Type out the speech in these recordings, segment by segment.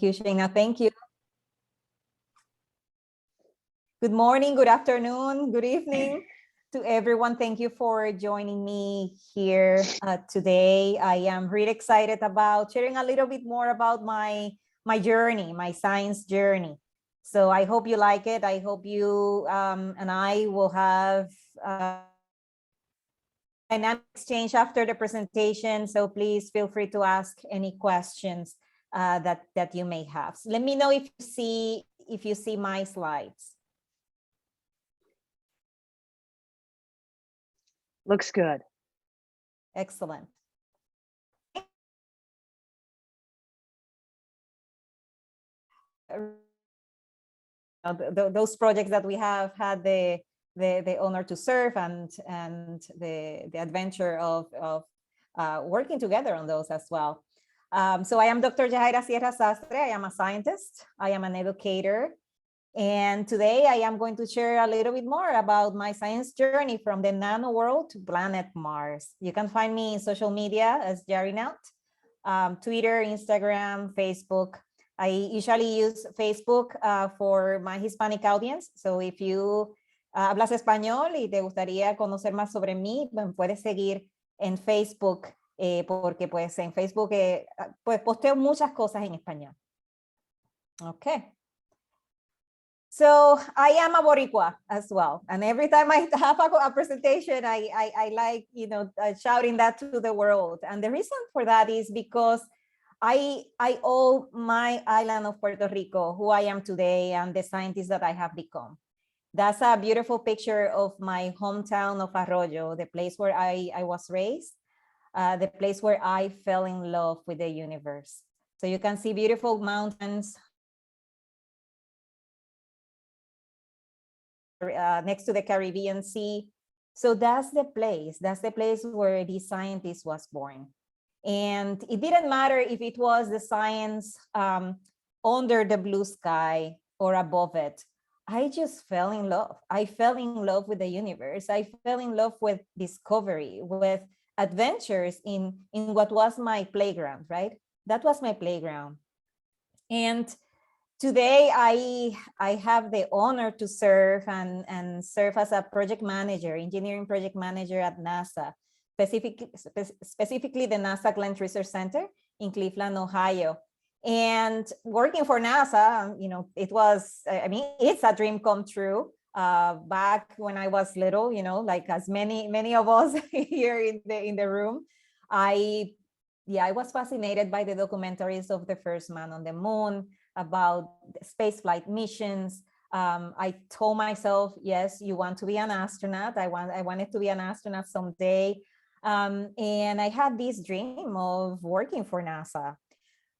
Thank you, Shayna. Thank you. Good morning, good afternoon, good evening to everyone. Thank you for joining me here today. I am really excited about sharing a little bit more about my journey, my science journey. So I hope you like it. I hope you and I will have an exchange after the presentation. So please feel free to ask any questions that you may have. So let me know if you see my slides. Looks good. Excellent. Those projects that we have had the honor to serve and the adventure of working together on those as well. So I am Dr. Sierra-Sastre. I am a scientist. I am an educator. And today I am going to share a little bit more about my science journey from the nano world to planet Mars. You can find me in social media as Jarinaut, Twitter, Instagram, Facebook. I usually use Facebook for my Hispanic audience. So if you hablas español y te gustaría conocer más sobre mí, me puedes seguir en Facebook, porque pues en Facebook pues posteo muchas cosas en español. Okay. So I am a Boricua as well. And every time I have a presentation, I like, shouting that to the world. And the reason for that is because I owe my island of Puerto Rico, who I am today, and the scientist that I have become. That's a beautiful picture of my hometown of Arroyo, the place where I was raised, the place where I fell in love with the universe. So you can see beautiful mountains, next to the Caribbean Sea. So that's the place where the scientist was born. And it didn't matter if it was the science under the blue sky or above it. I just fell in love. I fell in love with the universe. I fell in love with discovery, with adventures in what was my playground, right? That was my playground. And today, I have the honor to serve and serve as a project manager, engineering project manager at NASA, specifically the NASA Glenn Research Center in Cleveland, Ohio. And working for NASA, it was, it's a dream come true. Back when I was little, like as many of us here in the room, I was fascinated by the documentaries of the first man on the moon, about spaceflight missions. I told myself, yes, you want to be an astronaut. I wanted to be an astronaut someday. And I had this dream of working for NASA.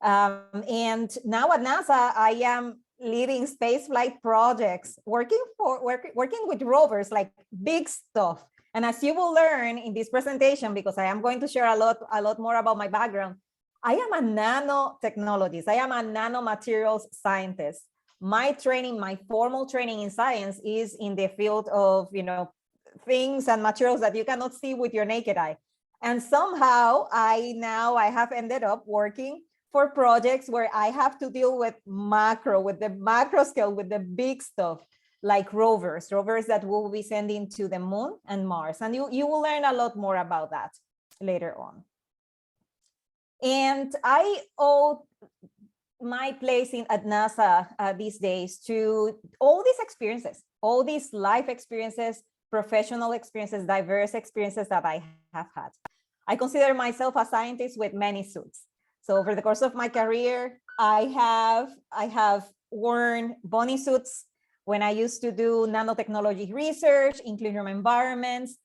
And now at NASA, I am leading spaceflight projects, working with rovers, like big stuff. And as you will learn in this presentation, because I am going to share a lot more about my background, I am a nanotechnologist. I am a nanomaterials scientist. My training, my formal training in science is in the field of, things and materials that you cannot see with your naked eye. And somehow I have ended up working for projects where I have to deal with the macro scale, with the big stuff, like rovers that will be sending to the moon and Mars. And you will learn a lot more about that later on. And I owe my place at NASA these days to all these experiences, all these life experiences, professional experiences, diverse experiences that I have had. I consider myself a scientist with many suits. So over the course of my career, I have worn bunny suits when I used to do nanotechnology research in clean room environments.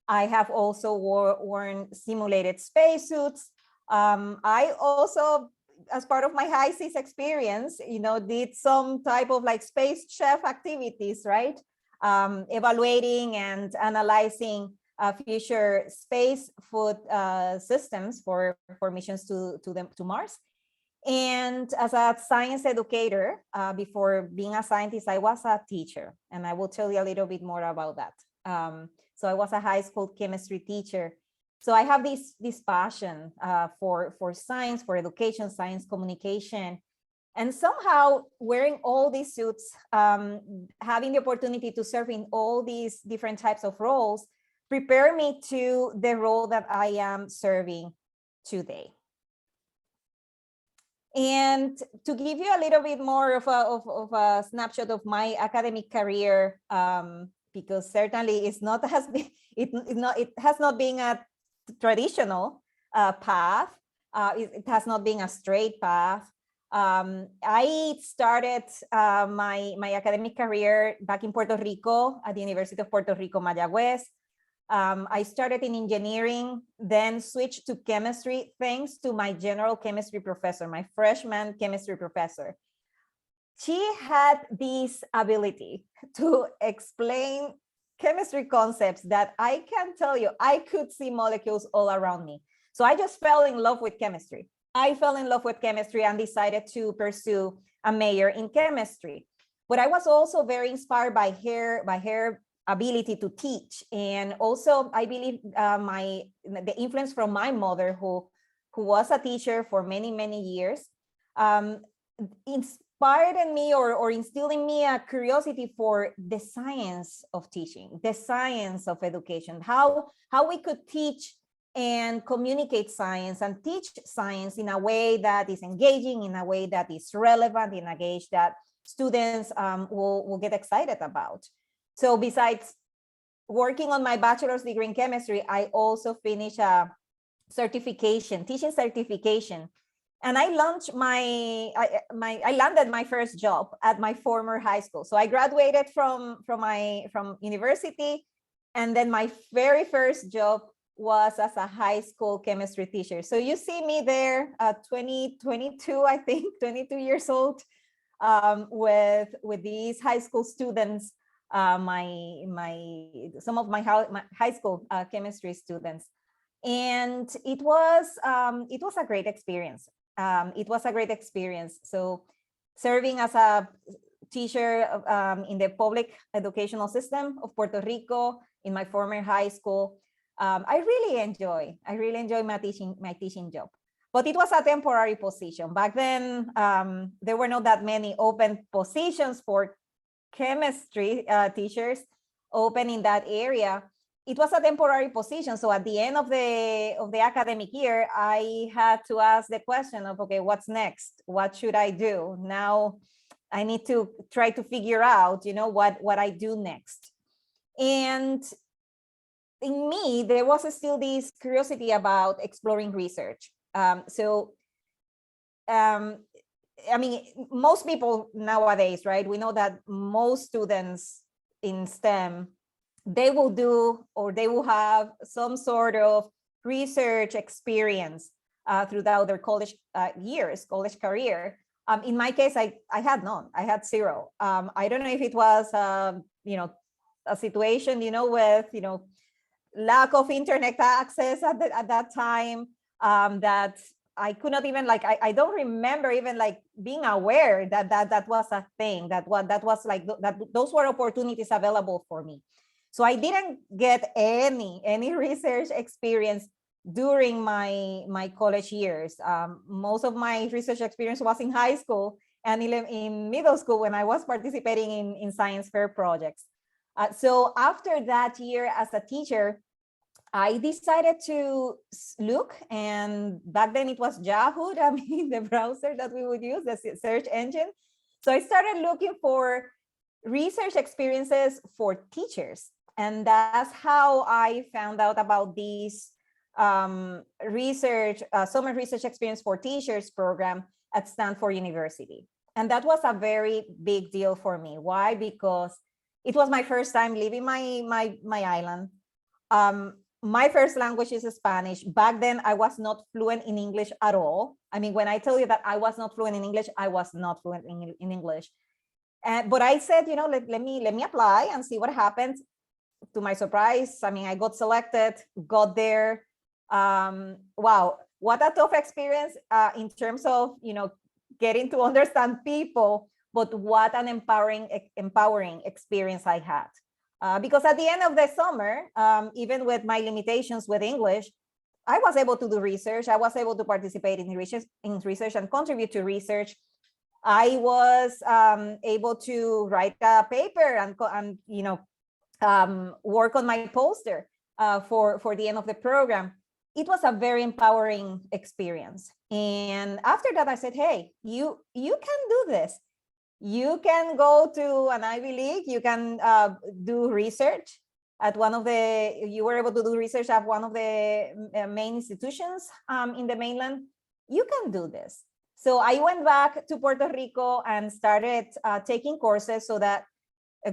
I have also worn simulated spacesuits. I also, as part of my high seas experience, did some type of like space chef activities, right? Evaluating and analyzing future space food systems for missions to Mars. And as a science educator, before being a scientist, I was a teacher, and I will tell you a little bit more about that. So I was a high school chemistry teacher. So I have this passion for science, for education, science communication. And somehow wearing all these suits, having the opportunity to serve in all these different types of roles, prepare me to the role that I am serving today. And to give you a little bit more of a snapshot of my academic career, because certainly it has not been a traditional path. It has not been a straight path. I started my academic career back in Puerto Rico at the University of Puerto Rico, Mayagüez. I started in engineering, then switched to chemistry thanks to my general chemistry professor, my freshman chemistry professor. She had this ability to explain chemistry concepts that I can tell you, I could see molecules all around me. So I just fell in love with chemistry. I fell in love with chemistry and decided to pursue a major in chemistry. But I was also very inspired by her ability to teach. And also, I believe the influence from my mother, who was a teacher for many, many years, inspired in me or instilled in me a curiosity for the science of teaching, the science of education, how we could teach and communicate science and teach science in a way that is engaging, in a way that is relevant, in a way that students will get excited about. So besides working on my bachelor's degree in chemistry, I also finished a certification, teaching certification. And I launched I landed my first job at my former high school. So I graduated from university, and then my very first job was as a high school chemistry teacher. So you see me there at 22, I think, 22 years old, with these high school students, some of my high school chemistry students. And it was a great experience. It was a great experience. So serving as a teacher in the public educational system of Puerto Rico in my former high school, I really enjoy my teaching job. But it was a temporary position. Back then, there were not that many open positions for chemistry teachers open in that area. It was a temporary position. So at the end of the academic year, I had to ask the question of, okay, what's next? What should I do? Now I need to try to figure out, what I do next. And in me, there was still this curiosity about exploring research. I mean, most people nowadays, right? We know that most students in STEM, they will do, or they will have some sort of research experience throughout their college college career. In my case, I had none. I had zero. I don't know if it was, a situation, with, lack of internet access at that time, that I could not even I don't remember even being aware that was a thing, that was those were opportunities available for me. So I didn't get any research experience during my college years. Most of my research experience was in high school and in middle school when I was participating in science fair projects. So after that year as a teacher, I decided to look, and back then it was Yahoo, I mean, the browser that we would use, the search engine. So I started looking for research experiences for teachers. And that's how I found out about this summer research experience for teachers program at Stanford University. And that was a very big deal for me. Why? Because it was my first time leaving my island. My first language is Spanish. Back then, I was not fluent in English at all. I mean, when I tell you that I was not fluent in English, I was not fluent in English. But I said, let me apply and see what happens. To my surprise, I mean, I got selected, got there. Wow, what a tough experience in terms of, getting to understand people, but what an empowering experience I had. Because at the end of the summer, even with my limitations with English, I was able to do research. I was able to participate in research and contribute to research. I was able to write a paper and work on my poster for the end of the program. It was a very empowering experience. And after that, I said, hey, you can do this. You can go to an Ivy League. You can do research at you were able to do research at one of the main institutions in the mainland. You can do this. So I went back to Puerto Rico and started taking courses, so that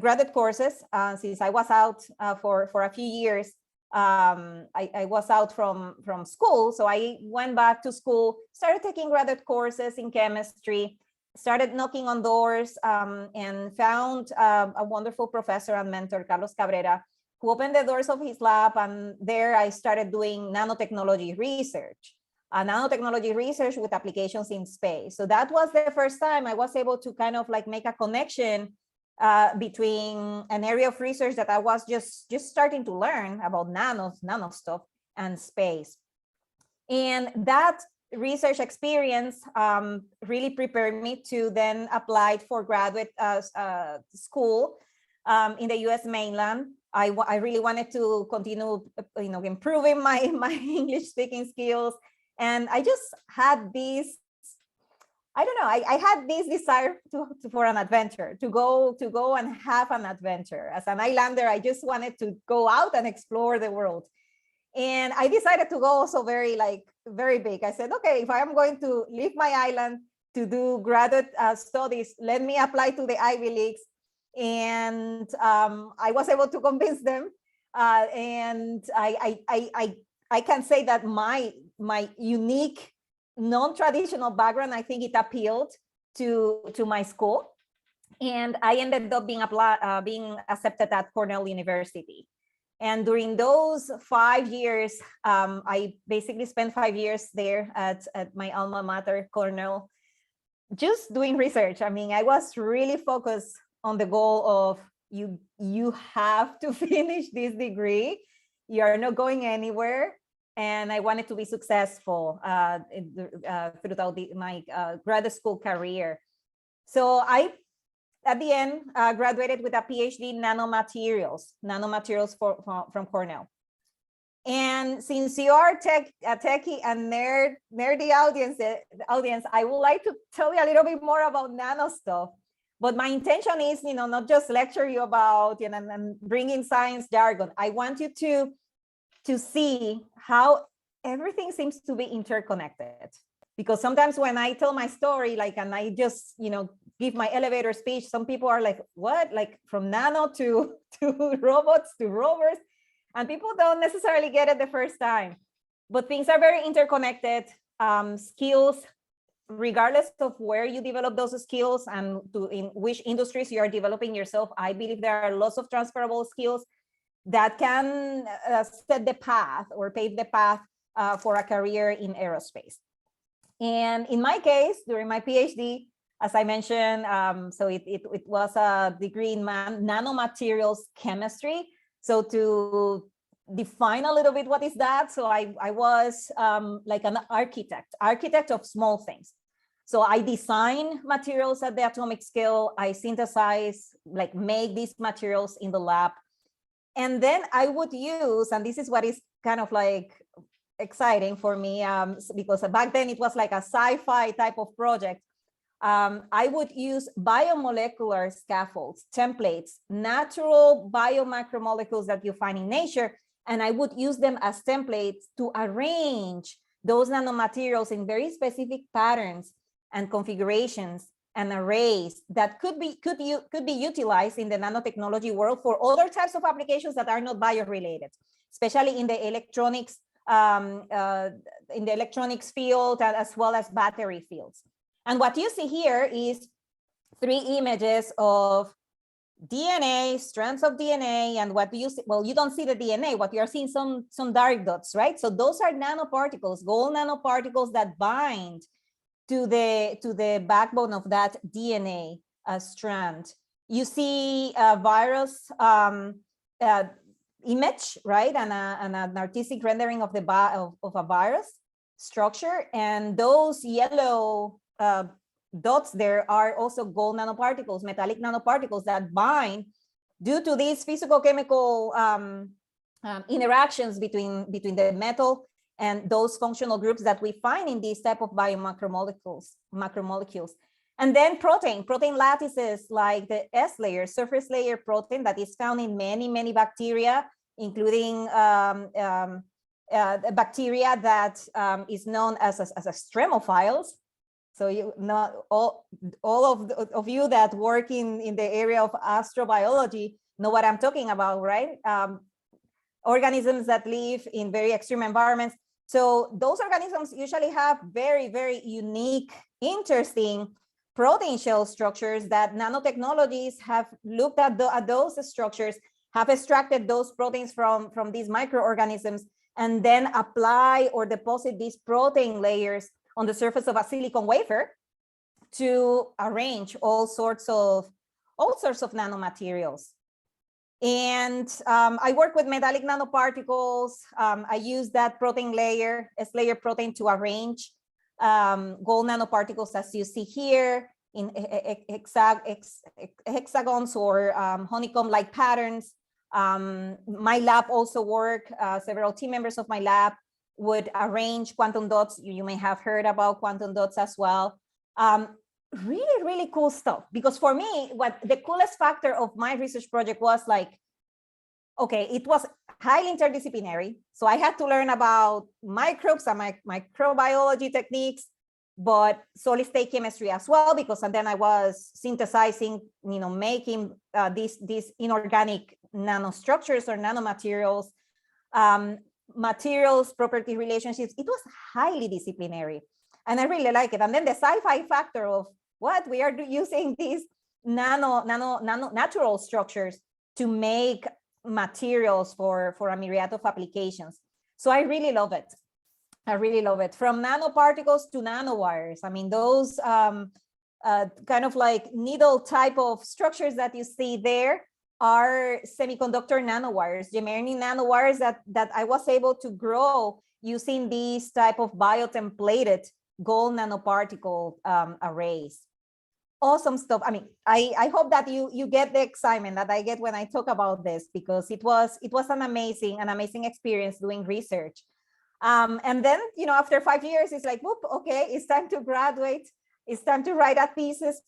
graduate courses, since I was out for a few years. I was out from school, so I went back to school, started taking graduate courses in chemistry, started knocking on doors, and found a wonderful professor and mentor, Carlos Cabrera, who opened the doors of his lab. And there I started doing nanotechnology research with applications in space. So that was the first time I was able to kind of like make a connection between an area of research that I was just starting to learn about nano stuff and space. And that research experience really prepared me to then apply for graduate school in the U.S. mainland. I really wanted to continue, improving my English speaking skills, and I just had this. I don't know. I had this desire for an adventure, to go and have an adventure. As an islander, I just wanted to go out and explore the world. And I decided to go also very big. I said, okay, if I am going to leave my island to do graduate studies, let me apply to the Ivy Leagues. And I was able to convince them. And I can say that my unique non-traditional background, I think it appealed to my school. And I ended up being accepted at Cornell University. And during those 5 years, I basically spent 5 years there at my alma mater, Cornell, just doing research. I mean, I was really focused on the goal of you have to finish this degree. You are not going anywhere. And I wanted to be successful throughout my graduate school career. So I, at the end, graduated with a PhD in nanomaterials from Cornell. And since you are a techie and nerdy audience, I would like to tell you a little bit more about nano stuff. But my intention is, not just lecture you about and bring in science jargon. I want you to see how everything seems to be interconnected. Because sometimes when I tell my story, and I just, give my elevator speech, some people are like, what? Like from nano to robots to rovers. And people don't necessarily get it the first time. But things are very interconnected. Skills, regardless of where you develop those skills and in which industries you are developing yourself, I believe there are lots of transferable skills that can set the path or pave the path for a career in aerospace. And in my case, during my PhD, as I mentioned, so it was a degree in nanomaterials chemistry. So to define a little bit what is that, so I was like an architect of small things. So I design materials at the atomic scale. I synthesize, make these materials in the lab. And then I would use, and this is what is kind of exciting for me, because back then it was like a sci-fi type of project. I would use biomolecular scaffolds, templates, natural biomacromolecules that you find in nature, and I would use them as templates to arrange those nanomaterials in very specific patterns and configurations and arrays that could be utilized in the nanotechnology world for other types of applications that are not bio-related, especially in the electronics field, as well as battery fields. And what you see here is 3 images of DNA, strands of DNA, and what do you see? Well, you don't see the DNA. What you are seeing some dark dots, right? So those are nanoparticles, gold nanoparticles that bind to the backbone of that DNA strand. You see a virus image, right, and an artistic rendering of a virus structure, and those yellow dots there are also gold nanoparticles, metallic nanoparticles that bind due to these physical-chemical interactions between the metal and those functional groups that we find in these type of macromolecules. And then protein lattices like the S layer, surface layer protein that is found in many bacteria, including the bacteria that is known as stremophiles. So you know, all of you that work in the area of astrobiology know what I'm talking about, right? Organisms that live in very extreme environments. So those organisms usually have very unique, interesting protein shell structures that nanotechnologies have looked at those structures, have extracted those proteins from these microorganisms, and then apply or deposit these protein layers on the surface of a silicon wafer to arrange all sorts of nanomaterials. And I work with metallic nanoparticles. I use that protein layer, S-layer protein, to arrange gold nanoparticles, as you see here, in hexagons or honeycomb-like patterns. My lab also work, several team members of my lab would arrange quantum dots. You may have heard about quantum dots as well. Really cool stuff, because for me, what the coolest factor of my research project was like, okay, it was highly interdisciplinary. So I had to learn about microbes and microbiology techniques, but solid state chemistry as well, because and then I was synthesizing, making these inorganic nanostructures or nanomaterials, materials, property relationships. It was highly disciplinary, and I really like it. And then the sci-fi factor of what we are using these natural structures to make materials for a myriad of applications. So I really love it. From nanoparticles to nanowires. I mean, those kind of like needle type of structures that you see there are semiconductor nanowires, germanium nanowires that I was able to grow using these type of biotemplated gold nanoparticle arrays. Awesome stuff. I mean, I hope that you get the excitement that I get when I talk about this, because it was an amazing experience doing research. And then, after 5 years, it's like, whoop, okay, it's time to graduate. It's time to write a thesis,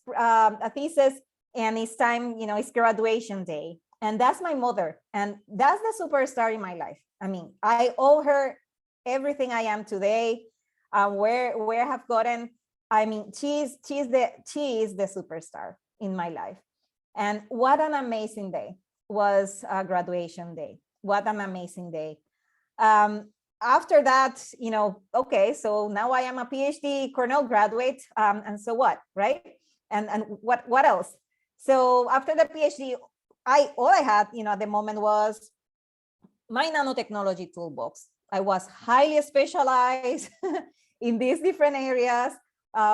and it's time, it's graduation day. And that's my mother. And that's the superstar in my life. I mean, I owe her everything I am today, where I have gotten. I mean, she is the superstar in my life. And what an amazing day was graduation day. What an amazing day. After that, okay, so now I am a PhD Cornell graduate, and so what, right? And what else? So after the PhD, all I had, at the moment was my nanotechnology toolbox. I was highly specialized in these different areas,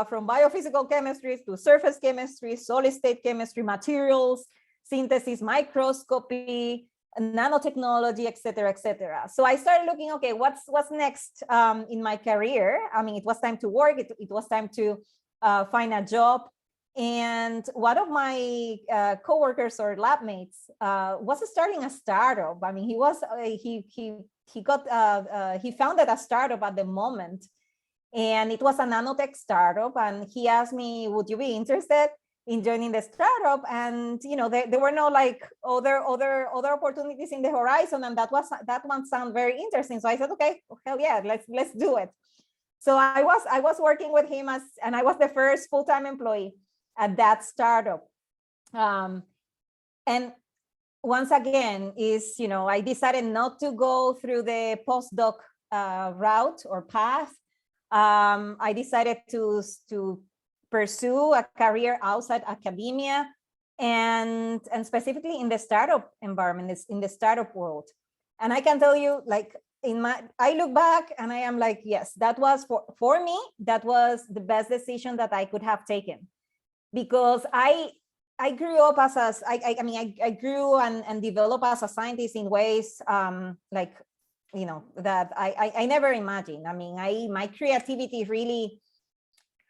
from biophysical chemistry to surface chemistry, solid state chemistry, materials, synthesis, microscopy, nanotechnology, et cetera. So I started looking, okay, what's next in my career? I mean, it was time to work. It was time to find a job. And one of my coworkers or lab mates was starting a startup. I mean, he founded a startup at the moment, and it was a nanotech startup. And he asked me, would you be interested in joining the startup? And there were no like other opportunities in the horizon, and that one sounded very interesting. So I said, okay, hell yeah, let's do it. So I was working with him and I was the first full-time employee at that startup. And once again, I decided not to go through the postdoc route or path. I decided to pursue a career outside academia, and specifically in the startup environment, in the startup world. And I can tell you, like, I look back and I am like, yes, that was for me, that was the best decision that I could have taken, because I grew up I grew and developed as a scientist in ways like, that I never imagined. I mean, my creativity really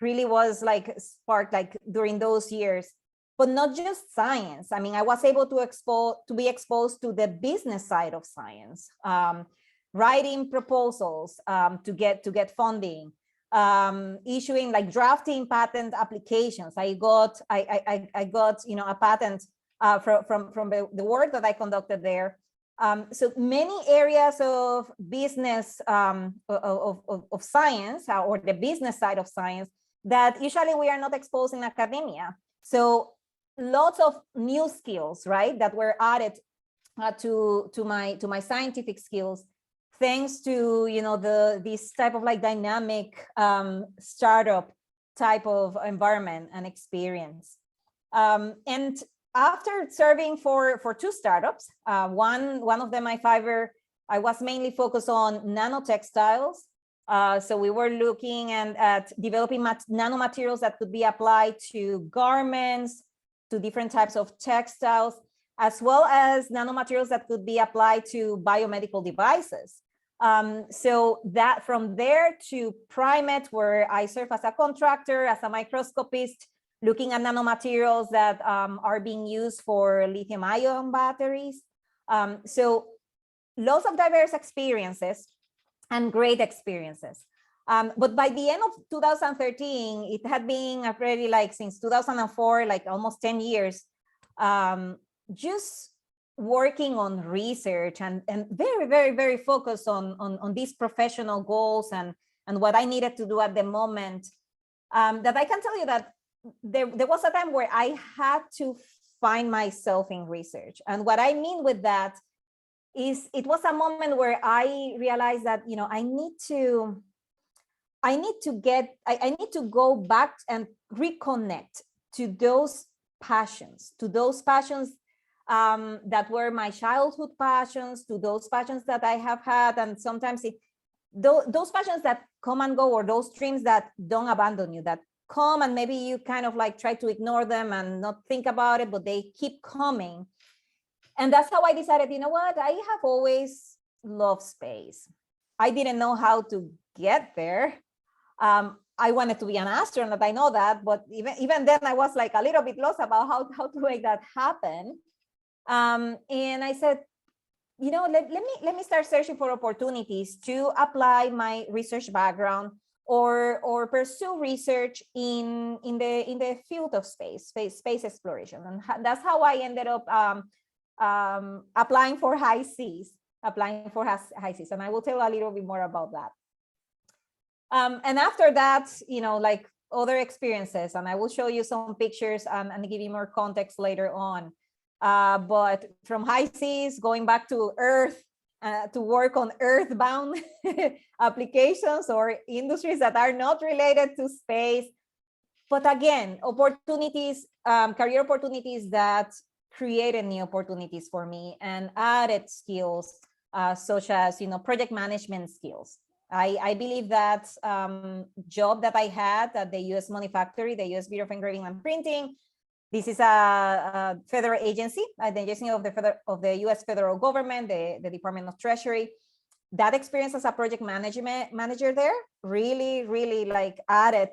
really was like sparked like during those years, but not just science. I mean, I was able to be exposed to the business side of science, writing proposals to get funding, issuing, like drafting patent applications. I got a patent from the work that I conducted there. So many areas of business of science, or the business side of science, that usually we are not exposed in academia. So lots of new skills, right, that were added to my scientific skills, thanks to this type of like dynamic startup type of environment and experience. And after serving for two startups, one of them, I was mainly focused on nanotextiles. So we were looking at developing nanomaterials that could be applied to garments, to different types of textiles, as well as nanomaterials that could be applied to biomedical devices. So that from there to Primet, where I serve as a contractor, as a microscopist, looking at nanomaterials that are being used for lithium-ion batteries. So lots of diverse experiences and great experiences. But by the end of 2013, it had been already like since 2004, like almost 10 years, just working on research and very, very, very focused on these professional goals and what I needed to do at the moment, that I can tell you that there was a time where I had to find myself in research. And what I mean with that is it was a moment where I realized that, I need to go back and reconnect to those passions, that were my childhood passions, to those passions that I have had. And sometimes those passions that come and go, or those dreams that don't abandon you, that come and maybe you kind of like try to ignore them and not think about it, but they keep coming. And that's how I decided, you know what, I have always loved space. I didn't know how to get there. I wanted to be an astronaut, I know that, but even then I was like a little bit lost about how to make that happen. And I said, let me start searching for opportunities to apply my research background or pursue research in the field of space exploration. And that's how I ended up applying for high seas. And I will tell a little bit more about that. And after that, like other experiences, and I will show you some pictures and give you more context later on. But from high seas, going back to Earth, to work on earthbound applications or industries that are not related to space. But again, opportunities, career opportunities that created new opportunities for me and added skills, such as, project management skills. I believe that job that I had at the U.S. Manufactory, the U.S. Bureau of Engraving and Printing, this is a federal agency, the agency of the U.S. federal government, the Department of Treasury. That experience as a project manager there really, really like added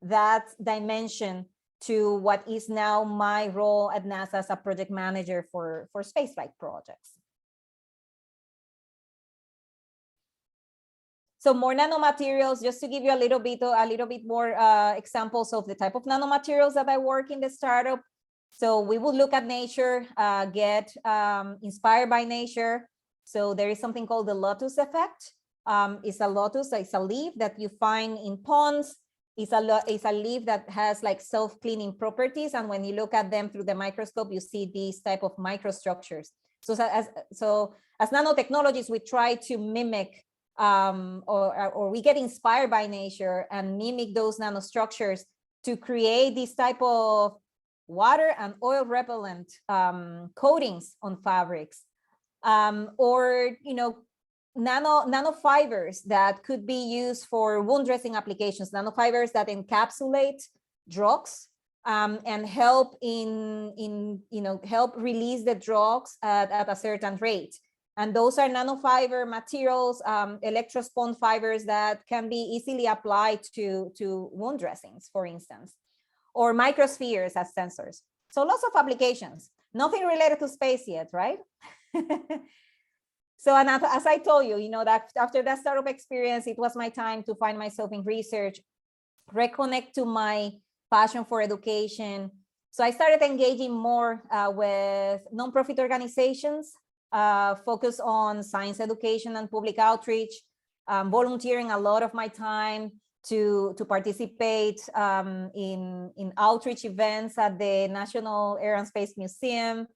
that dimension to what is now my role at NASA as a project manager for spaceflight projects. So more nanomaterials, just to give you a little bit more examples of the type of nanomaterials that I work in the startup. So we would look at nature, get inspired by nature. So there is something called the lotus effect. It's a leaf that you find in ponds. It's a leaf that has like self-cleaning properties. And when you look at them through the microscope, you see these type of microstructures. So as nanotechnologists, we try to mimic or we get inspired by nature and mimic those nanostructures to create this type of water and oil repellent coatings on fabrics, or nanofibers that could be used for wound dressing applications, nanofibers that encapsulate drugs and help help release the drugs at a certain rate. And those are nanofiber materials, electrospun fibers that can be easily applied to wound dressings, for instance, or microspheres as sensors. So lots of applications, nothing related to space yet, right? So, and as I told you, that after that startup experience, it was my time to find myself in research, reconnect to my passion for education. So I started engaging more with nonprofit organizations, focus on science education and public outreach, volunteering a lot of my time to participate in outreach events at the National Air and Space Museum.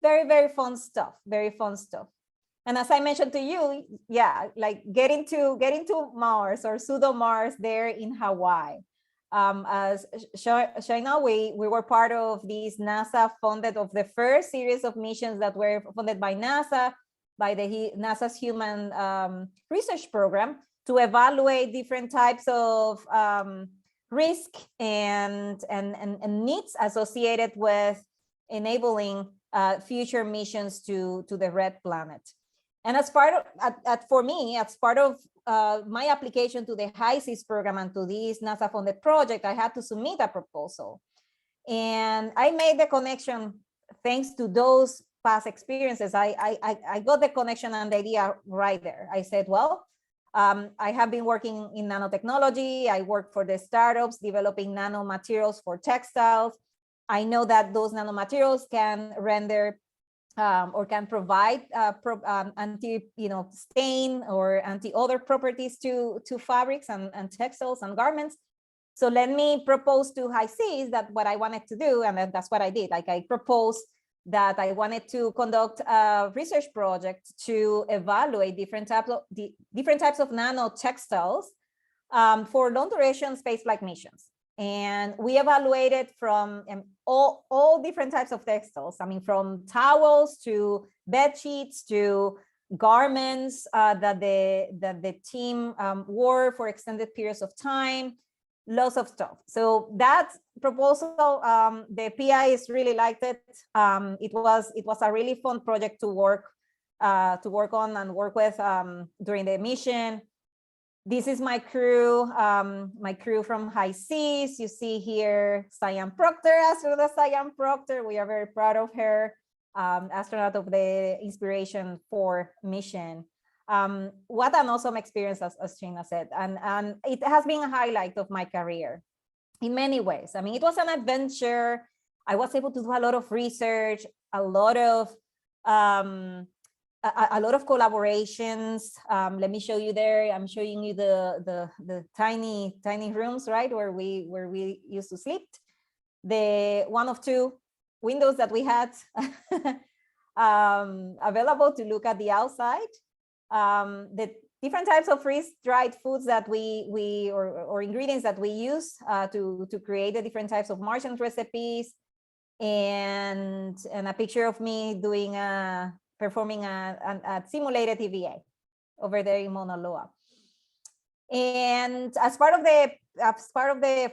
Very, very fun stuff, very fun stuff. And as I mentioned to you, yeah, like getting to Mars or pseudo Mars there in Hawaii. As Shaina, we were part of these NASA funded of the first series of missions that were funded by NASA, by the NASA's Human Research Program, to evaluate different types of risk and needs associated with enabling future missions to the Red Planet. And as part of, for me, as part of my application to the HI-SEAS program and to this NASA-funded project, I had to submit a proposal. And I made the connection thanks to those past experiences. I got the connection and the idea right there. I said, well, I have been working in nanotechnology. I work for the startups developing nanomaterials for textiles. I know that those nanomaterials can render or can provide anti-stain or anti-odor properties to fabrics and textiles and garments. So let me propose to HI-SEAS that what I wanted to do, and that's what I did. Like I proposed that I wanted to conduct a research project to evaluate different types of nanotextiles for long-duration spaceflight missions. And we evaluated from all different types of textiles. I mean, from towels to bed sheets to garments that the team wore for extended periods of time, lots of stuff. So that proposal, the PIs really liked it. It was a really fun project to work on and work with during the mission. This is my crew from HI-SEAS. You see here Sian Proctor, astronaut Sian Proctor. We are very proud of her, astronaut of the Inspiration 4 mission. What an awesome experience, as Shaina said, and it has been a highlight of my career in many ways. I mean, it was an adventure. I was able to do a lot of research, a lot of collaborations. Let me show you there. I'm showing you the tiny rooms, right, where we used to sleep. The one of two windows that we had available to look at the outside. The different types of freeze-dried foods that or ingredients that we use to create the different types of Martian recipes, and a picture of me doing performing a simulated EVA over there in Mauna Loa. And as part of the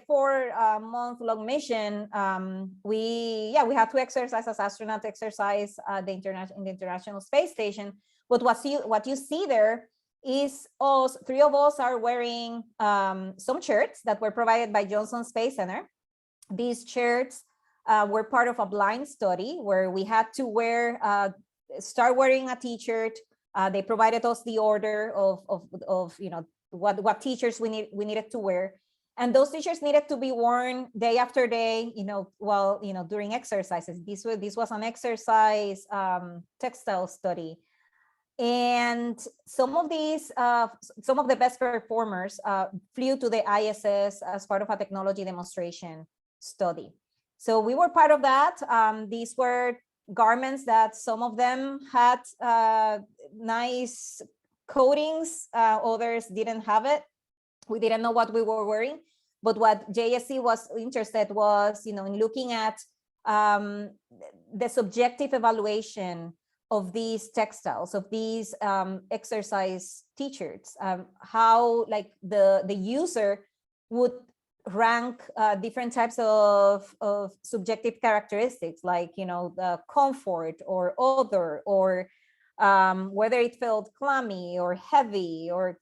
4-month-long mission, we had to exercise as astronauts exercise in the International Space Station. But what you see there is us. 3 of us are wearing some shirts that were provided by Johnson Space Center. These shirts were part of a blind study where we had to start wearing a t-shirt. They provided us the order of what t-shirts we needed to wear, and those t-shirts needed to be worn day after day, during exercises. This was an exercise textile study, and some of the best performers flew to the ISS as part of a technology demonstration study. So we were part of that. These were garments that some of them had nice coatings, others didn't have it. We didn't know what we were wearing, but what JSC was interested was, in looking at the subjective evaluation of these textiles, of these exercise t-shirts, how like the user would rank different types of subjective characteristics, like the comfort or odor or whether it felt clammy or heavy or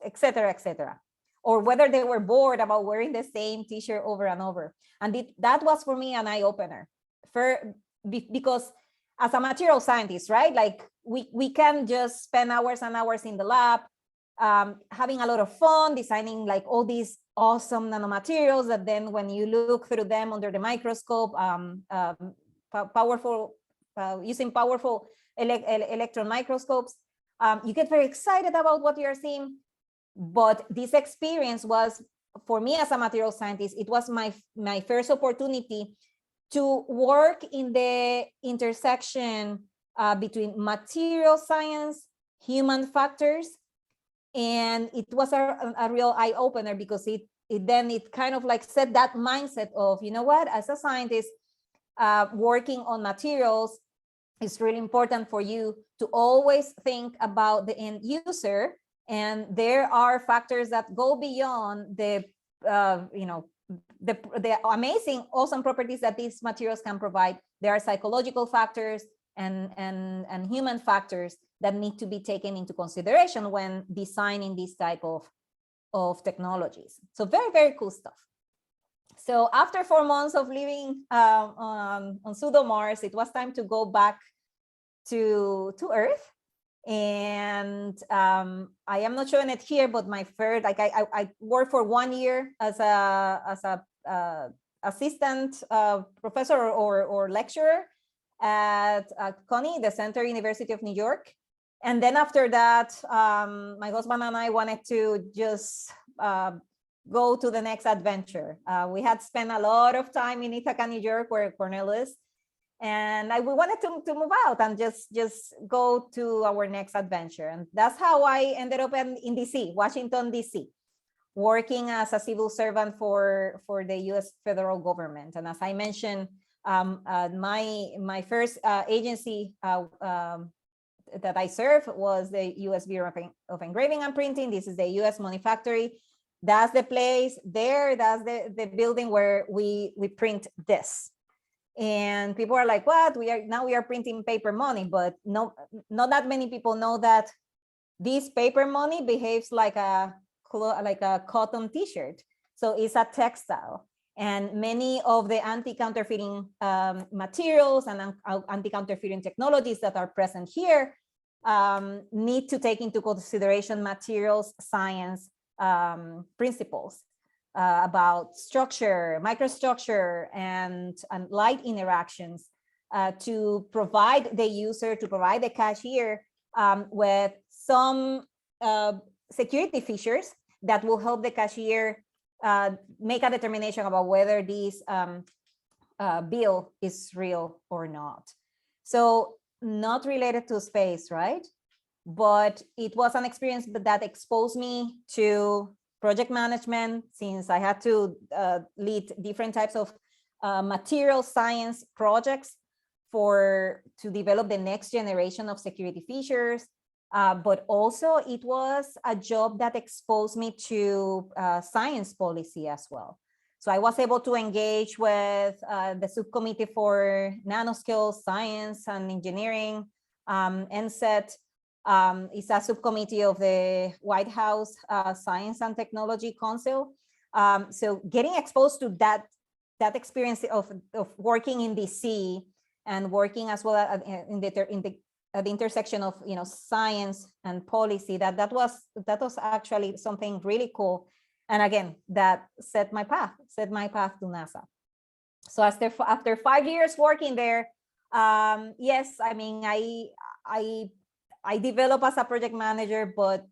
et cetera, or whether they were bored about wearing the same t-shirt over and over. And that was for me an eye-opener, because as a material scientist, right, like we can just spend hours and hours in the lab, having a lot of fun designing like all these awesome nanomaterials that then when you look through them under the microscope, using powerful electron microscopes, you get very excited about what you're seeing. But this experience was, for me as a material scientist, it was my first opportunity to work in the intersection between material science, human factors. And it was a real eye-opener, because it kind of like set that mindset of, you know what, as a scientist working on materials, it's really important for you to always think about the end user. And there are factors that go beyond the amazing, awesome properties that these materials can provide. There are psychological factors and human factors that need to be taken into consideration when designing this type of technologies. So very, very cool stuff. So after 4 months of living on pseudo Mars, it was time to go back to Earth. And I am not showing it here, but my first, like I worked for 1 year as a assistant professor or lecturer at CONY, the Center University of New York. And then after that, my husband and I wanted to just go to the next adventure. We had spent a lot of time in Ithaca, New York, where Cornell is. And we wanted to move out and just go to our next adventure. And that's how I ended up in DC, Washington, DC, working as a civil servant for the US federal government. And as I mentioned, my first agency that I served was the US Bureau of Engraving and Printing. This is the US Money Factory. That's the place there. That's the building where we print this. And people are like, what? We are printing paper money, but not that many people know that this paper money behaves like a cotton t-shirt. So it's a textile. And many of the anti-counterfeiting materials and anti-counterfeiting technologies that are present here need to take into consideration materials science principles about structure, microstructure, and light interactions to provide the user, to provide the cashier with some security features that will help the cashier make a determination about whether this bill is real or not. So not related to space, right? But it was an experience that exposed me to project management, since I had to lead different types of material science projects to develop the next generation of security features. But also it was a job that exposed me to science policy as well. So I was able to engage with the subcommittee for nanoscale science and engineering, NSET. It's a subcommittee of the White House Science and Technology Council. So getting exposed to that experience of working in DC and working as well at the intersection of science and policy, that was actually something really cool. And again, that set my path to NASA. So after 5 years working there, yes, I mean, I developed as a project manager, but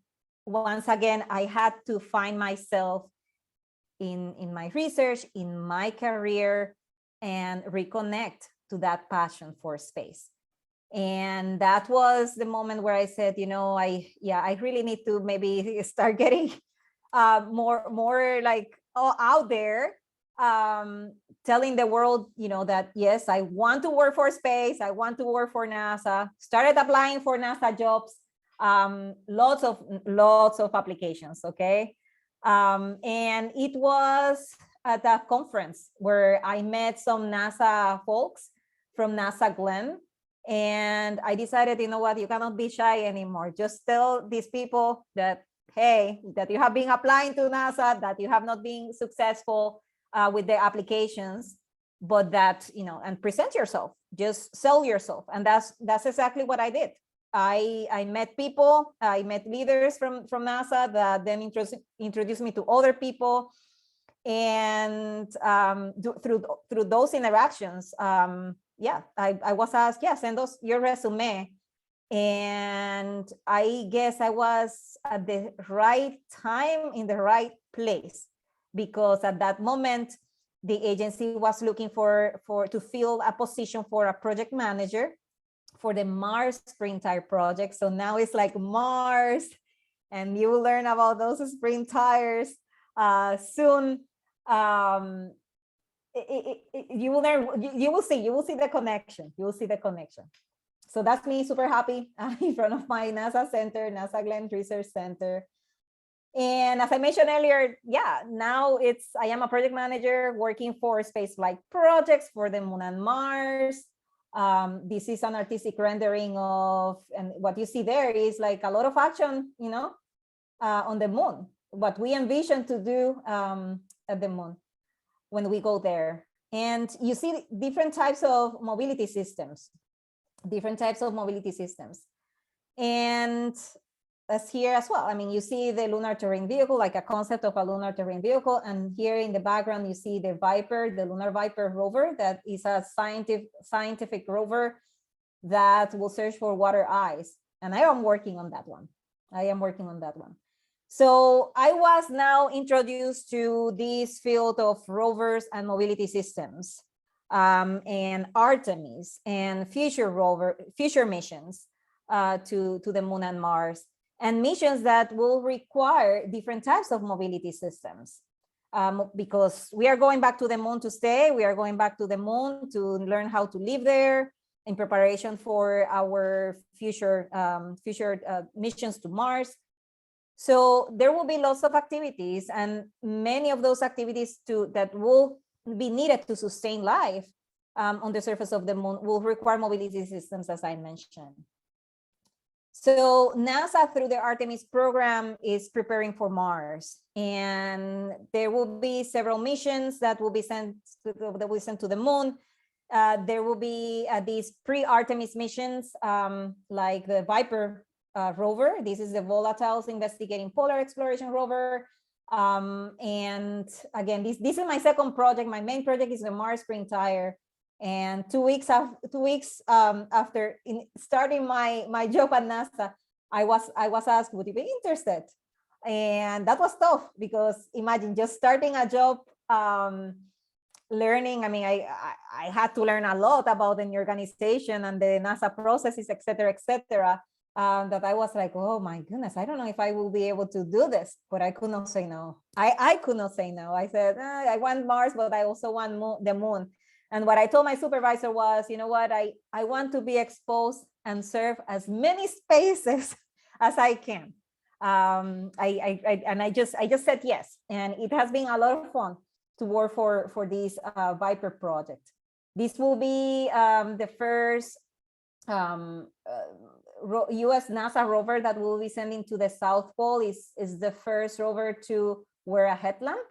once again, I had to find myself in my research, in my career, and reconnect to that passion for space. And that was the moment where I said, I really need to maybe start getting more like out there, telling the world, that yes, I want to work for space. I want to work for NASA. Started applying for NASA jobs, lots of applications. Okay. And it was at a conference where I met some NASA folks from NASA Glenn. And I decided, you know what, you cannot be shy anymore. Just tell these people that, hey, that you have been applying to NASA, that you have not been successful with the applications, but that, you know, and present yourself, just sell yourself. And that's exactly what I did. I met people, I met leaders from NASA that then introduced me to other people. And through those interactions, yeah, I was asked, yeah, send us your resume. And I guess I was at the right time in the right place, because at that moment, the agency was looking to fill a position for a project manager for the Mars spring tire project. So now it's like Mars, and you will learn about those spring tires soon. You will learn, you will see the connection. You will see the connection. So that's me, super happy in front of my NASA center, NASA Glenn Research Center. And as I mentioned earlier, yeah, now I am a project manager working for spaceflight projects for the Moon and Mars. This is an artistic rendering of, and what you see there is like a lot of action, you know, on the moon, what we envision to do at the moon when we go there. And you see different types of mobility systems, And as here as well, I mean, you see the lunar terrain vehicle, like a concept of a lunar terrain vehicle. And here in the background, you see the Viper, the Lunar Viper rover, that is a scientific rover that will search for water ice. And I am working on that one. So I was now introduced to this field of rovers and mobility systems, and Artemis and future missions to the Moon and Mars, and missions that will require different types of mobility systems, because we are going back to the moon to stay. We are going back to the moon to learn how to live there in preparation for our future missions to Mars. So there will be lots of activities, and many of those activities that will be needed to sustain life on the surface of the moon will require mobility systems, as I mentioned. So NASA, through the Artemis program, is preparing for Mars, and there will be several missions that will be sent to the moon. There will be these pre-Artemis missions, like the Viper rover. This is the Volatiles Investigating Polar Exploration rover. And again, this is my second project. My main project is the Mars spring tire. And 2 weeks after starting my job at NASA, I was asked, would you be interested? And that was tough, because imagine just starting a job, learning. I mean, I had to learn a lot about the organization and the NASA processes, et cetera, that I was like, oh my goodness, I don't know if I will be able to do this, but I could not say no. I could not say no. I said, I want Mars, but I also want the moon. And what I told my supervisor was, you know what, I want to be exposed and serve as many spaces as I can. I just said yes. And it has been a lot of fun to work for this Viper project. This will be the first US NASA rover that we'll be sending to the South Pole. Is the first rover to wear a headlamp.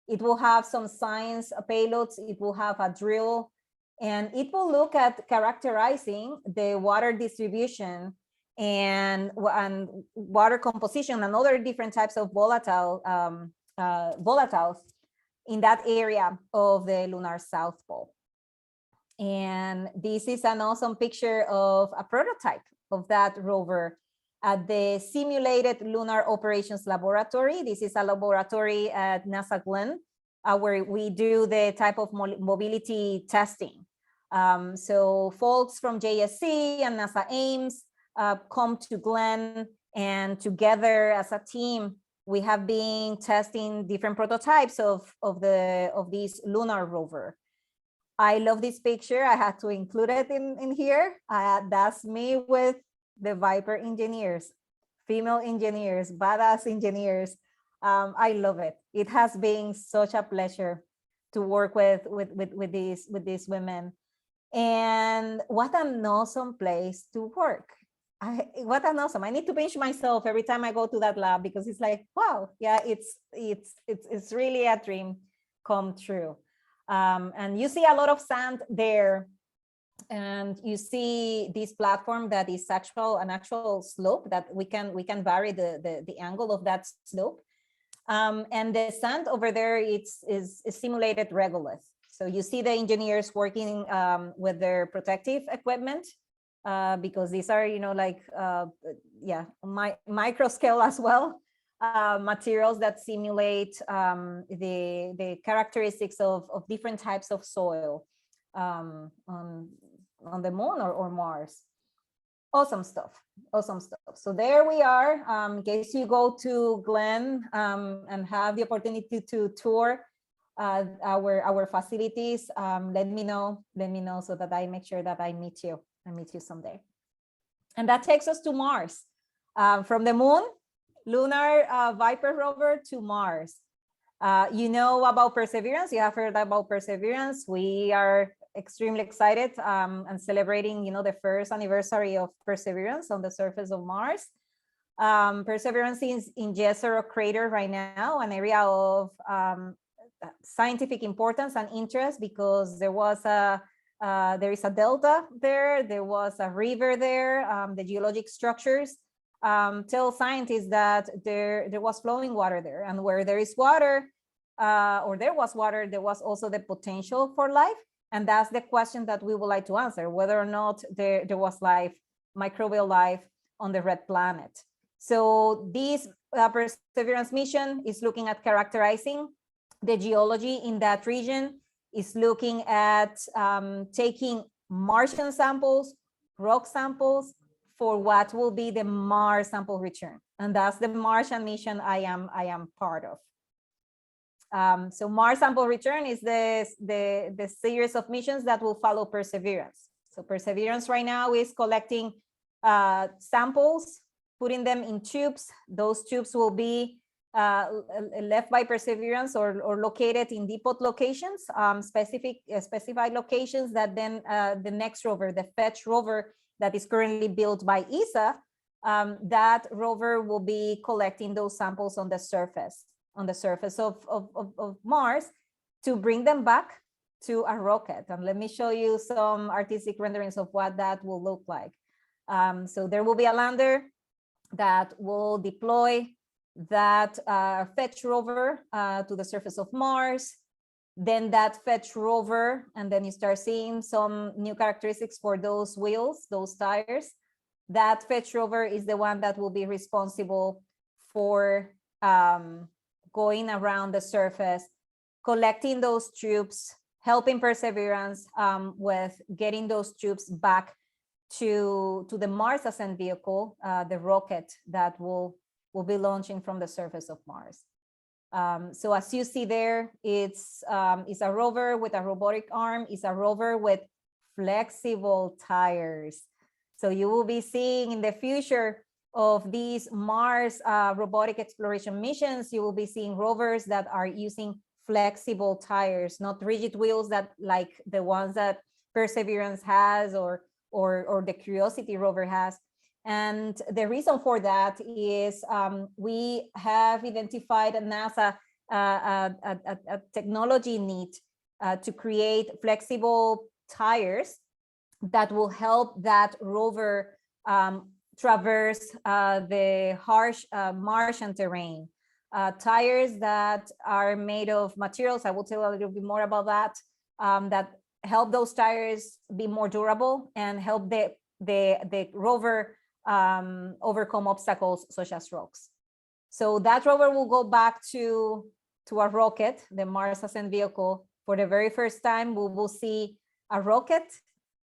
It will have some science payloads. It will have a drill, and it will look at characterizing the water distribution and water composition and other different types of volatiles in that area of the lunar South Pole. And this is an awesome picture of a prototype of that rover at the Simulated Lunar Operations Laboratory. This is a laboratory at NASA Glenn, where we do the type of mobility testing. So folks from JSC and NASA Ames come to Glenn, and together as a team, we have been testing different prototypes of this lunar rover. I love this picture. I had to include it in here. That's me with the Viper engineers, female engineers, badass engineers. I love it. It has been such a pleasure to work with these women. And what an awesome place to work. What an awesome. I need to pinch myself every time I go to that lab, because it's like, wow, yeah, it's really a dream come true. And you see a lot of sand there, and you see this platform that is an actual slope that we can vary the angle of that slope. And the sand over there is simulated regolith. So you see the engineers working with their protective equipment, because these are, micro scale as well, materials that simulate the characteristics of different types of soil on the moon or Mars. Awesome stuff. Awesome stuff. So there we are. In case you go to Glenn and have the opportunity to tour our facilities, let me know so that I make sure that I meet you someday. And that takes us to Mars. From the moon, lunar Viper rover, to Mars. You know about Perseverance. You have heard about Perseverance. We are extremely excited and celebrating, the first anniversary of Perseverance on the surface of Mars. Perseverance is in Jezero crater right now, an area of scientific importance and interest, because there is a delta there. There was a river there. The geologic structures tell scientists that there was flowing water there, and where there is water, or there was water, there was also the potential for life. And that's the question that we would like to answer, whether or not there was life, microbial life, on the red planet. So this Perseverance mission is looking at characterizing the geology in that region, is looking at taking Martian samples, rock samples, for what will be the Mars sample return. And that's the Martian mission I am part of. So Mars sample return is the series of missions that will follow Perseverance. So Perseverance right now is collecting samples, putting them in tubes. Those tubes will be left by Perseverance or located in depot locations, specified locations that then the next rover, the Fetch rover that is currently built by ESA, that rover will be collecting those samples on the surface of Mars, to bring them back to a rocket. And let me show you some artistic renderings of what that will look like. So there will be a lander that will deploy that Fetch rover to the surface of Mars. Then that Fetch rover, and then you start seeing some new characteristics for those wheels, those tires. That Fetch rover is the one that will be responsible for going around the surface, collecting those tubes, helping Perseverance with getting those tubes back to the Mars ascent vehicle, the rocket that will be launching from the surface of Mars. So as you see there, it's a rover with a robotic arm. It's a rover with flexible tires. So you will be seeing in the future of these Mars robotic exploration missions, you will be seeing rovers that are using flexible tires, not rigid wheels that like the ones that Perseverance has or the Curiosity rover has. And the reason for that is we have identified at NASA a technology need to create flexible tires that will help that rover traverse the harsh Martian terrain. Tires that are made of materials, I will tell a little bit more about that, that help those tires be more durable and help the rover overcome obstacles such as rocks. So that rover will go back to a rocket, the Mars ascent vehicle. For the very first time, we will see a rocket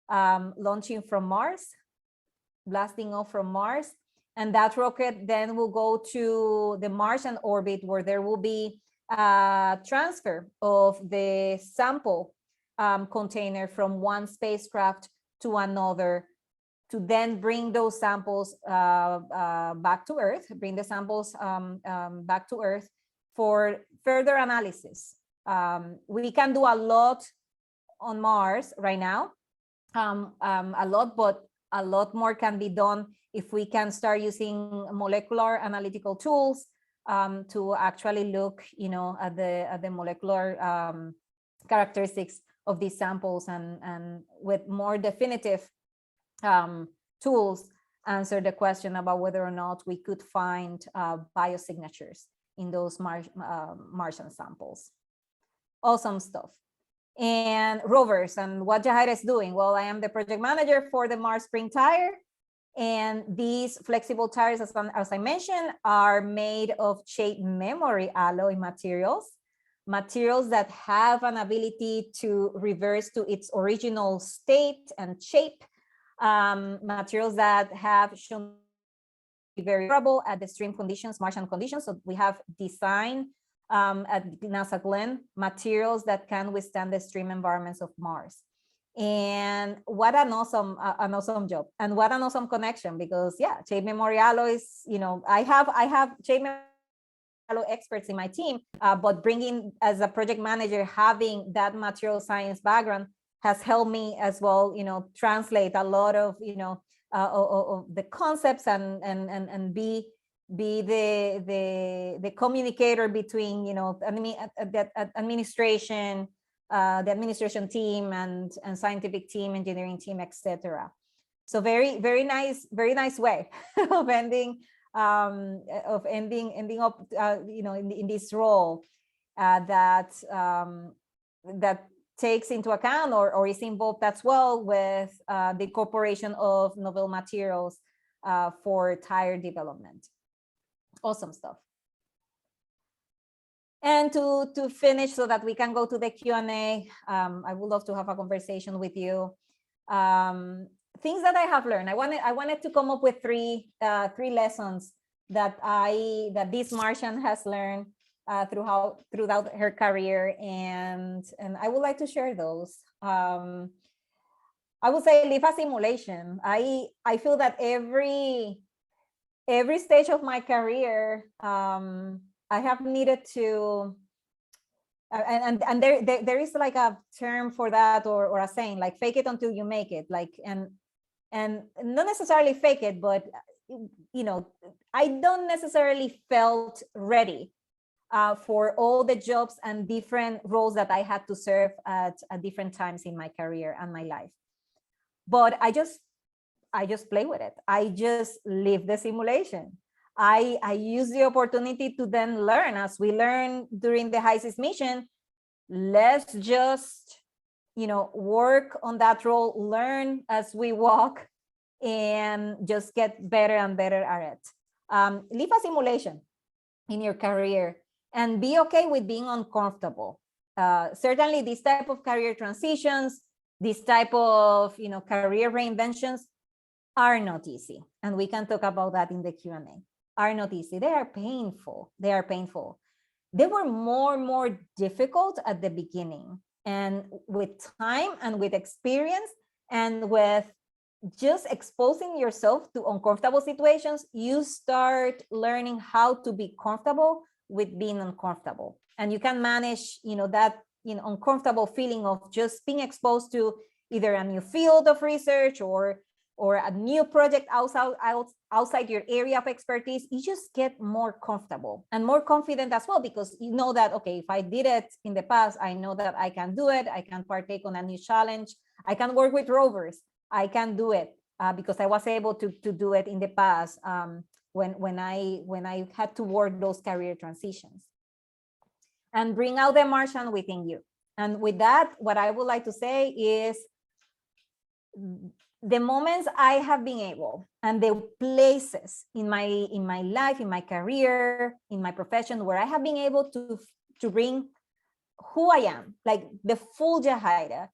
launching from Mars, blasting off from Mars. And that rocket then will go to the Martian orbit, where there will be a transfer of the sample container from one spacecraft to another, to then bring those samples back to Earth, bring the samples back to Earth for further analysis. We can do a lot on Mars right now. a lot, but a lot more can be done if we can start using molecular analytical tools to actually look, at the molecular characteristics of these samples, and with more definitive tools answer the question about whether or not we could find biosignatures in those Martian samples. Awesome stuff. And rovers, and what Jahaira is doing. Well, I am the project manager for the Mars Spring Tire. And these flexible tires, as I mentioned, are made of shape memory alloy materials that have an ability to reverse to its original state and shape, materials that have shown to be very durable at the extreme conditions, Martian conditions. So we have designed at NASA Glenn materials that can withstand the extreme environments of Mars. And what an awesome job, and what an awesome connection, because shape memory alloys, I have shape memory alloy experts in my team, but bringing, as a project manager, having that material science background has helped me as well, translate a lot of, of the concepts and be the communicator between, the administration, the administration team and scientific team, engineering team, etc. So very nice way of ending up, in this role that takes into account or is involved as well with the incorporation of novel materials for tire development. Awesome stuff. And to finish, so that we can go to the Q&A, I would love to have a conversation with you. Things that I have learned. I wanted to come up with three lessons that this Martian has learned throughout her career, and I would like to share those. I would say live a simulation. I feel that every stage of my career, I have needed to, and there is like a term for that, or a saying, like fake it until you make it, like, and not necessarily fake it, but I don't necessarily felt ready for all the jobs and different roles that I had to serve at different times in my career and my life. But I just play with it. I just live the simulation. I use the opportunity to then learn, as we learned during the HISIS mission. Let's just, work on that role, learn as we walk, and just get better and better at it. Live a simulation in your career, and be okay with being uncomfortable. Certainly, this type of career transitions, this type of career reinventions are not easy, and we can talk about that in the Q&A. Are not easy. They are painful. They were more difficult at the beginning, and with time and with experience and with just exposing yourself to uncomfortable situations, you start learning how to be comfortable with being uncomfortable. And you can manage, that uncomfortable feeling of just being exposed to either a new field of research or a new project outside your area of expertise. You just get more comfortable and more confident as well, because you know that, okay, if I did it in the past, I know that I can do it. I can partake on a new challenge. I can work with rovers. I can do it because I was able to do it in the past when I had to work those career transitions. And bring out the Martian within you. And with that, what I would like to say is, the moments I have been able, and the places in my life, in my career, in my profession, where I have been able to bring who I am, like the full Jahaira,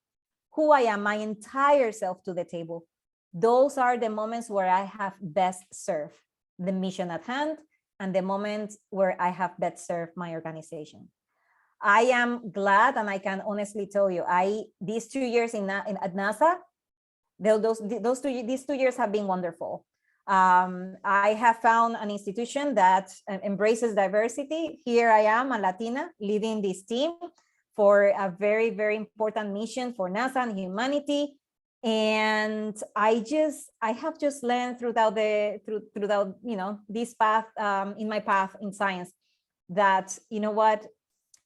who I am, my entire self to the table. Those are the moments where I have best served the mission at hand, and the moments where I have best served my organization. I am glad, and I can honestly tell you, these 2 years at NASA, these 2 years have been wonderful. I have found an institution that embraces diversity. Here I am, a Latina, leading this team for a very, very important mission for NASA and humanity. And I have just learned throughout this path, in my path in science, that you know what,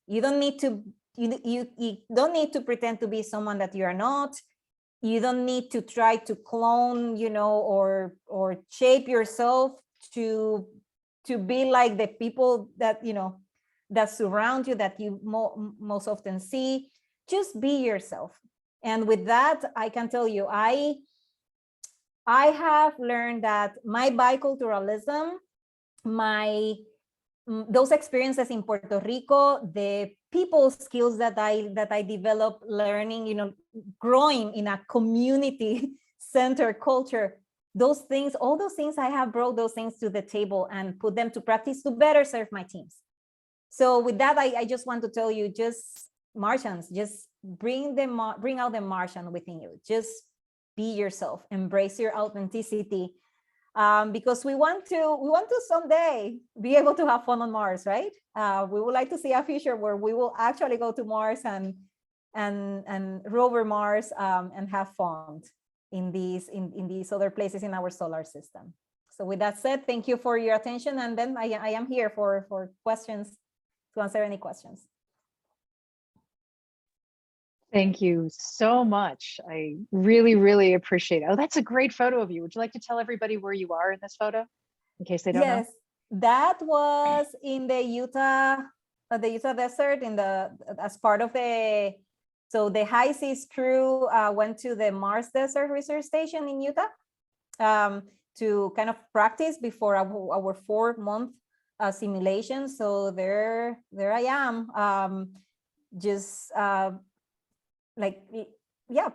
you don't need to you don't need to pretend to be someone that you are not. You don't need to try to clone, or shape yourself to be like the people that that surround you, that you most often see. Just be yourself. And with that, I can tell you, I have learned that my biculturalism, those experiences in Puerto Rico, the people skills that I developed learning, growing in a community centered culture, all those things, I have brought those things to the table and put them to practice to better serve my teams. So with that, I just want to tell you, just Martians, just bring out the Martian within you. Just be yourself, embrace your authenticity, because we want to someday be able to have fun on Mars, right? We would like to see a future where we will actually go to Mars and rover Mars, and have fun in these other places in our solar system. So with that said, thank you for your attention, and then I am here for questions, to answer any questions. Thank you so much. I really, really appreciate it. Oh, that's a great photo of you. Would you like to tell everybody where you are in this photo, in case they don't know? Yes, that was in the Utah desert, as part of so the High Seas crew went to the Mars Desert Research Station in Utah, to kind of practice before our 4-month simulation. So there I am, just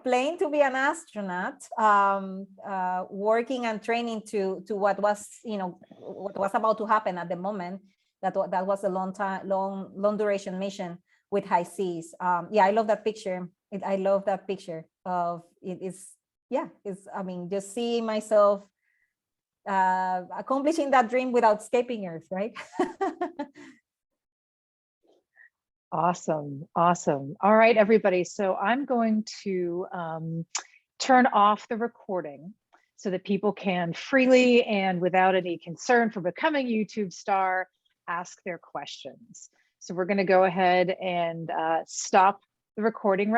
playing to be an astronaut, working and training to what was about to happen at the moment. That was a long duration mission with High Seas. I love that picture. I love that picture of it. Just seeing myself accomplishing that dream without escaping Earth, right? Awesome. Awesome. All right, everybody. So I'm going to turn off the recording so that people can freely and without any concern for becoming a YouTube star, ask their questions. So we're going to go ahead and stop the recording right